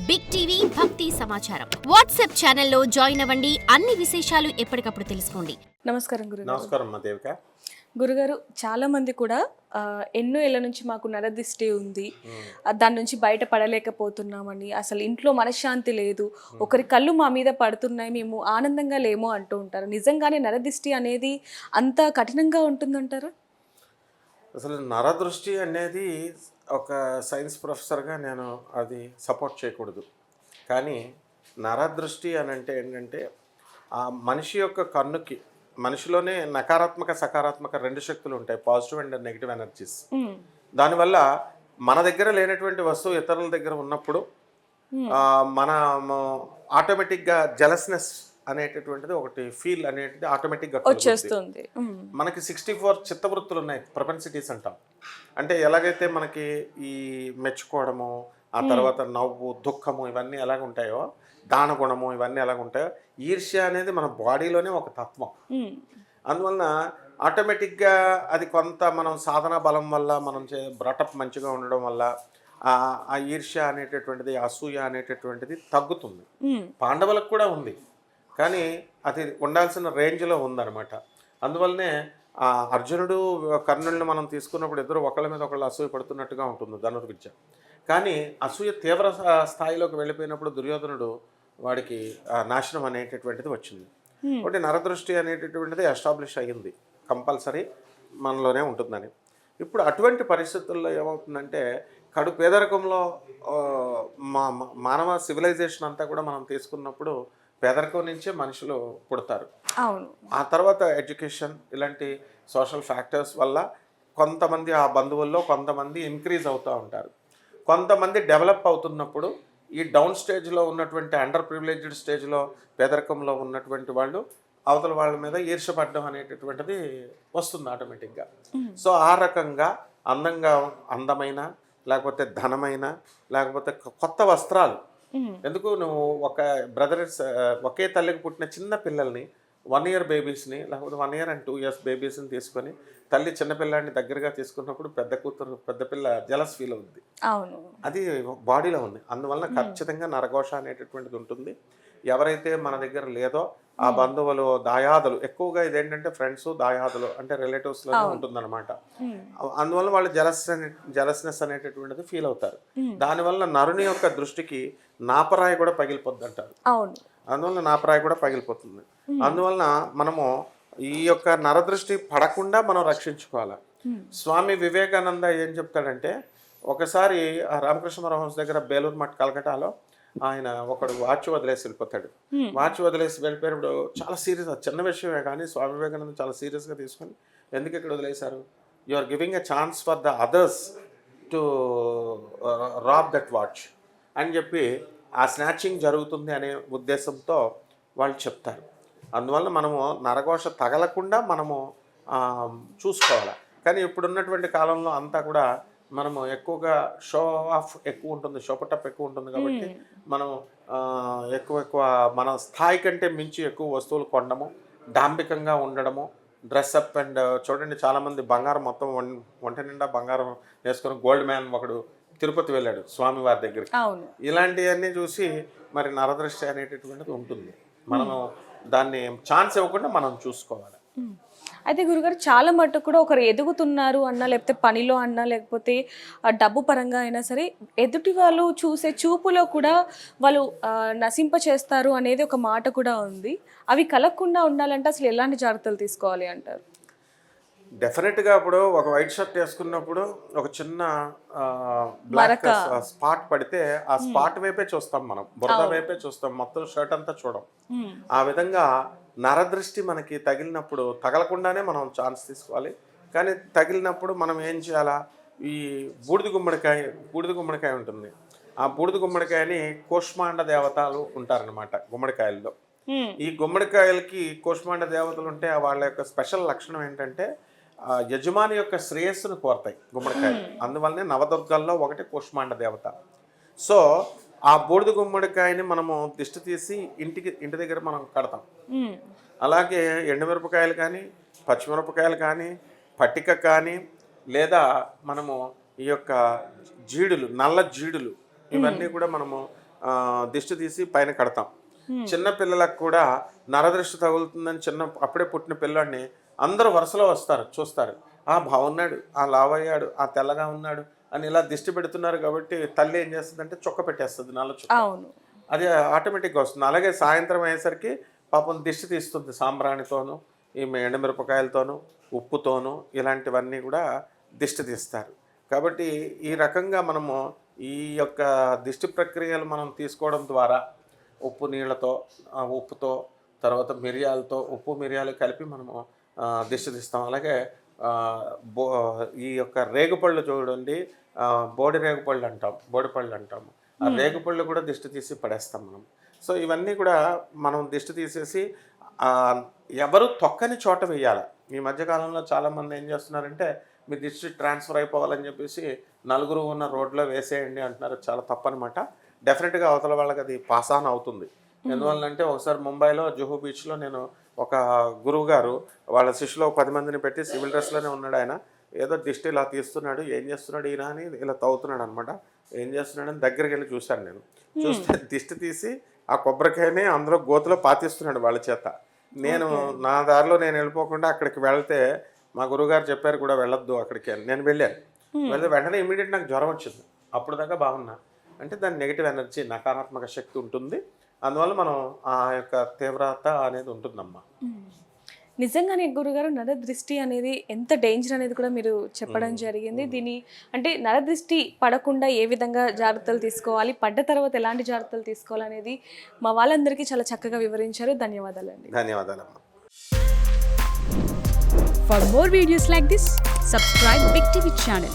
Big TV భక్తి సమాచారం WhatsApp ఛానల్లో జాయిన్ అవ్వండి. అన్ని విశేషాలు ఎప్పటికప్పుడు తెలుసుకోండి. నమస్కారం గురుగారు. నమస్కారం మా దేవిక. గురుగారు, చాలా మంది కూడా ఎన్నో ఏళ్ళ నుంచి మాకు నరదిష్టి ఉంది, దాని నుంచి బయటపడలేకపోతున్నామని, అసలు ఇంట్లో మనశ్శాంతి లేదు, ఒకరి కళ్ళు మా మీద పడుతున్నాయి, మేము ఆనందంగా లేమో అంటూ ఉంటారు. నిజంగానే నరదిష్టి అనేది అంత కఠినంగా ఉంటుందంటారా? అసలు నరదృష్టి అనేది ఒక సైన్స్ ప్రొఫెసర్గా నేను అది సపోర్ట్ చేయకూడదు. కానీ నరదృష్టి అని అంటే ఏంటంటే ఆ మనిషి యొక్క కన్నుకి, మనిషిలోనే నకారాత్మక సకారాత్మక రెండు శక్తులు ఉంటాయి, పాజిటివ్ అండ్ నెగిటివ్ ఎనర్జీస్. దానివల్ల మన దగ్గర లేనటువంటి వస్తువు ఇతరుల దగ్గర ఉన్నప్పుడు మన ఆటోమేటిక్గా జెలస్నెస్ అనేటటువంటిది ఒకటి ఫీల్ అనేటిది ఆటోమేటిక్గా వచ్చేస్తుంది. మనకి 64 చిత్తవృత్తులు ఉన్నాయి, ప్రొపెన్సిటీస్ అంటాం. అంటే ఎలాగైతే మనకి ఈ మెచ్చుకోవడము, ఆ తర్వాత నవ్వు, దుఃఖము ఇవన్నీ ఎలాగ ఉంటాయో, దానగుణము ఇవన్నీ ఎలాగ ఉంటాయో, ఈర్ష్య అనేది మన బాడీలోనే ఒక తత్వం. అందువలన ఆటోమేటిక్గా అది కొంత మనం సాధన బలం వల్ల, మనం బ్రటప్ మంచిగా ఉండడం వల్ల ఆ ఈర్ష్య అనేటటువంటిది, అసూయ అనేటటువంటిది తగ్గుతుంది. పాండవులకు కూడా ఉంది, కానీ అది ఉండాల్సిన రేంజ్లో ఉందన్నమాట. అందువల్లనే అర్జునుడు కర్ణుడిని మనం తీసుకున్నప్పుడు ఇద్దరు ఒకళ్ళ మీద ఒకళ్ళు అసూయ పడుతున్నట్టుగా ఉంటుంది ధనుర్విద్య. కానీ అసూయ తీవ్ర స్థాయిలోకి వెళ్ళిపోయినప్పుడు దుర్యోధనుడు వాడికి నాశనం అనేటటువంటిది వచ్చింది. ఒకటి నరదృష్టి అనేటటువంటిది ఎస్టాబ్లిష్ అయ్యింది, కంపల్సరీ మనలోనే ఉంటుందని. ఇప్పుడు అటువంటి పరిస్థితుల్లో ఏమవుతుందంటే, కడు పేదరికంలో మానవ సివిలైజేషన్ అంతా కూడా మనం తీసుకున్నప్పుడు పేదరికం నుంచే మనుషులు పుడతారు. అవును. ఆ తర్వాత ఎడ్యుకేషన్, ఇలాంటి సోషల్ ఫ్యాక్టర్స్ వల్ల కొంతమంది ఆ బంధువుల్లో కొంతమంది ఇంక్రీజ్ అవుతూ ఉంటారు. కొంతమంది డెవలప్ అవుతున్నప్పుడు ఈ డౌన్ స్టేజ్లో ఉన్నటువంటి అండర్ ప్రివిలేజ్డ్ స్టేజ్లో పేదరికంలో ఉన్నటువంటి వాళ్ళు అవతల వాళ్ళ మీద ఈర్షపడడం అనేటటువంటిది వస్తుంది ఆటోమేటిక్గా. సో ఆ రకంగా అందమైన లేకపోతే ధనమైన లేకపోతే కొత్త వస్త్రాలు, ఎందుకు నువ్వు ఒక బ్రదర్స్ ఒకే తల్లికి పుట్టిన చిన్న పిల్లల్ని 1 year బేబీస్ని లేకపోతే 1 year and 2 years బేబీస్ని తీసుకొని తల్లి చిన్నపిల్లాడిని దగ్గరగా తీసుకున్నప్పుడు పెద్ద పిల్ల జలస్ ఫీల్ అవుద్ది. అవును, అది బాడీలో ఉంది. అందువలన ఖచ్చితంగా నరఘోష అనేటటువంటిది ఉంటుంది. ఎవరైతే మన దగ్గర లేదో ఆ బంధువులు, దాయాదులు, ఎక్కువగా ఇదేంటంటే ఫ్రెండ్స్, దాయాదులు అంటే రిలేటివ్స్లోనే ఉంటుందన్నమాట. అందువల్ల వాళ్ళు జలస్నెస్ అనేటటువంటిది ఫీల్ అవుతారు. దానివల్ల నరుని యొక్క దృష్టికి నాపరాయి కూడా పగిలిపోద్ది అంటారు. అందువల్ల నాపరాయి కూడా పగిలిపోతుంది. అందువలన మనము ఈ యొక్క నరదృష్టి పడకుండా మనం రక్షించుకోవాలి. స్వామి వివేకానంద ఏం చెప్తాడంటే, ఒకసారి రామకృష్ణ పరమహంస దగ్గర బేలూరు మఠ్ కలకటాలో ఆయన ఒకడు వాచ్ వదిలేసి వెళ్ళిపోతాడు. వాచ్ వదిలేసి వెళ్ళిపోయినప్పుడు చాలా సీరియస్, చిన్న విషయమే కానీ స్వామి వివేకానంద చాలా సీరియస్గా తీసుకొని, ఎందుకు ఇక్కడ వదిలేశారు, you are giving a chance for the others to rob that watch అని చెప్పి ఆ స్నాచింగ్ జరుగుతుంది అనే ఉద్దేశంతో వాళ్ళు చెప్తారు. అందువల్ల మనము నరఘోష తగలకుండా మనము చూసుకోవాలి. కానీ ఇప్పుడున్నటువంటి కాలంలో అంతా కూడా మనము ఎక్కువగా షో ఆఫ్ ఎక్కువ ఉంటుంది, షోపటప్ ఎక్కువ ఉంటుంది. కాబట్టి మనం ఎక్కువ మన స్థాయి కంటే మించి ఎక్కువ వస్తువులు కొనడము, డాంబికంగా ఉండడము, డ్రెస్అప్ అండ్ చూడండి, చాలామంది బంగారం మొత్తం ఒంటి నిండా బంగారం వేసుకొని గోల్డ్ మ్యాన్ ఒకడు తిరుపతి వెళ్ళాడు స్వామివారి దగ్గరికి. ఇలాంటివన్నీ చూసి మరి నరదృష్టి అనేటటువంటిది ఉంటుంది. మనము దాన్ని ఛాన్స్ ఇవ్వకుండా మనం చూసుకోవాలి. అయితే గురుగారు, చాలా మట్టుకు కూడా ఒకరు ఎదుగుతున్నారు అన్నా, లేకపోతే పనిలో అన్నా, లేకపోతే డబ్బు పరంగా అయినా సరే, ఎదుటి వాళ్ళు చూసే చూపులో కూడా వాళ్ళు నశింప చేస్తారు అనేది ఒక మాట కూడా ఉంది. అవి కలగకుండా ఉండాలంటే అసలు ఎలాంటి జాగ్రత్తలు తీసుకోవాలి అంటారు? డెఫినెట్గా ఇప్పుడు ఒక వైట్ షర్ట్ వేసుకున్నప్పుడు ఒక చిన్న బ్లాక్ స్పాట్ పడితే ఆ స్పాట్ వైపే చూస్తాం, మనం బురద వైపే చూస్తాం, మొత్తం షర్ట్ అంతా చూడం. ఆ విధంగా నరదృష్టి మనకి తగిలినప్పుడు తగలకుండానే మనం ఛాన్స్ తీసుకోవాలి. కానీ తగిలినప్పుడు మనం ఏం చేయాలా, ఈ బూడిద గుమ్మడికాయ ఉంటుంది. ఆ బూడిద గుమ్మడికాయని కూష్మాండ దేవతలు ఉంటారనమాట గుమ్మడికాయల్లో. ఈ గుమ్మడికాయలకి కూష్మాండ దేవతలు ఉంటే వాళ్ళ యొక్క స్పెషల్ లక్షణం ఏంటంటే యజమాని యొక్క శ్రేయస్సును కోరతాయి గుమ్మడికాయలు. అందువల్లనే నవదుర్గల్లో ఒకటి కూష్మాండ దేవత. సో ఆ బూడిద గుమ్మడికాయని మనము దిష్టి తీసి ఇంటి దగ్గర మనం కడతాం. అలాగే ఎండుమిరపకాయలు కానీ, పచ్చిమిరపకాయలు కానీ, పట్టిక కానీ, లేదా మనము ఈ యొక్క జీడులు, నల్ల జీడులు, ఇవన్నీ కూడా మనము దిష్టి తీసి పైన కడతాం. చిన్న పిల్లలకు కూడా నరదృష్టి తగులుతుందని అప్పుడే పుట్టిన పిల్లాడిని అందరూ వరుసలో వస్తారు, చూస్తారు, బాగున్నాడు, లావయ్యాడు, తెల్లగా ఉన్నాడు అని ఇలా దిష్టి పెడుతున్నారు కాబట్టి తల్లి ఏం చేస్తుందంటే చొక్క పెట్టేస్తుంది, నల్ల చొక్క. అవును, అది ఆటోమేటిక్గా వస్తుంది. అలాగే సాయంత్రం అయ్యేసరికి పాపం దిష్టి తీస్తుంది సాంబ్రాణితోనూ, ఈ ఎండుమిరపకాయలతోనూ, ఉప్పుతోనూ, ఇలాంటివన్నీ కూడా దిష్టి తీస్తారు. కాబట్టి ఈ రకంగా మనము ఈ యొక్క దిష్టి ప్రక్రియలు మనం తీసుకోవడం ద్వారా ఉప్పు నీళ్ళతో, ఉప్పుతో, తర్వాత మిరియాలతో, ఉప్పు మిరియాలు కలిపి మనము దిష్టి తీస్తాం. అలాగే ఈ యొక్క రేగుపళ్ళు చూడండి, బోడి రేగుపళ్ళు అంటాం, బోడిపళ్ళు అంటాము. ఆ రేగుపళ్ళు కూడా దిష్టి తీసి పడేస్తాం మనం. సో ఇవన్నీ కూడా మనం దిష్టి తీసేసి ఎవరు తొక్కని చోట వేయాలి. ఈ మధ్యకాలంలో చాలామంది ఏం చేస్తున్నారంటే మీ దిష్టి ట్రాన్స్ఫర్ అయిపోవాలని చెప్పేసి నలుగురు ఉన్న రోడ్లో వేసేయండి అంటున్నారు. చాలా తప్పనమాట. డెఫినెట్గా అవతల వాళ్ళకి అది పాస్ ఆన్ అవుతుంది. ఎందువల్లంటే ఒకసారి ముంబైలో జుహూ బీచ్లో నేను ఒక గురువు గారు వాళ్ళ శిష్యులో 10 మందిని పెట్టి సివిల్ డ్రెస్లోనే ఉన్నాడు. ఆయన ఏదో దిష్టి ఇలా తీస్తున్నాడు, ఏం చేస్తున్నాడు ఈయన అని ఇలా తవ్వుతున్నాడు అనమాట. ఏం చేస్తున్నాడని దగ్గరికి వెళ్ళి చూశాను నేను. చూస్తే దిష్టి తీసి ఆ కొబ్బరికాయని అందులో గోతులో పాతిస్తున్నాడు వాళ్ళ చేత. నేను నా దారిలో నేను వెళ్ళిపోకుండా అక్కడికి వెళ్తే మా గురువుగారు చెప్పారు కూడా వెళ్ళొద్దు అక్కడికి అని. నేను వెళ్ళాను. వెళ్తే వెంటనే ఇమీడియట్ నాకు జ్వరం వచ్చింది. అప్పుడు దాకా బాగున్నా. అంటే దాని నెగిటివ్ ఎనర్జీ, నకారాత్మక శక్తి ఉంటుంది. అందువల్ల మనం ఆ యొక్క తీవ్రత అనేది ఉంటుందమ్మా. నిజంగానే గురుగారు, నరదృష్టి అనేది ఎంత డేంజర్ అనేది కూడా మీరు చెప్పడం జరిగింది. దీని అంటే నరదృష్టి పడకుండా ఏ విధంగా జాగ్రత్తలు తీసుకోవాలి, పడ్డ తర్వాత ఎలాంటి జాగ్రత్తలు తీసుకోవాలనేది మా వాళ్ళందరికీ చాలా చక్కగా వివరించారు. ధన్యవాదాలండి. ధన్యవాదాలమ్మా. For more videos like this, subscribe Big TV channel.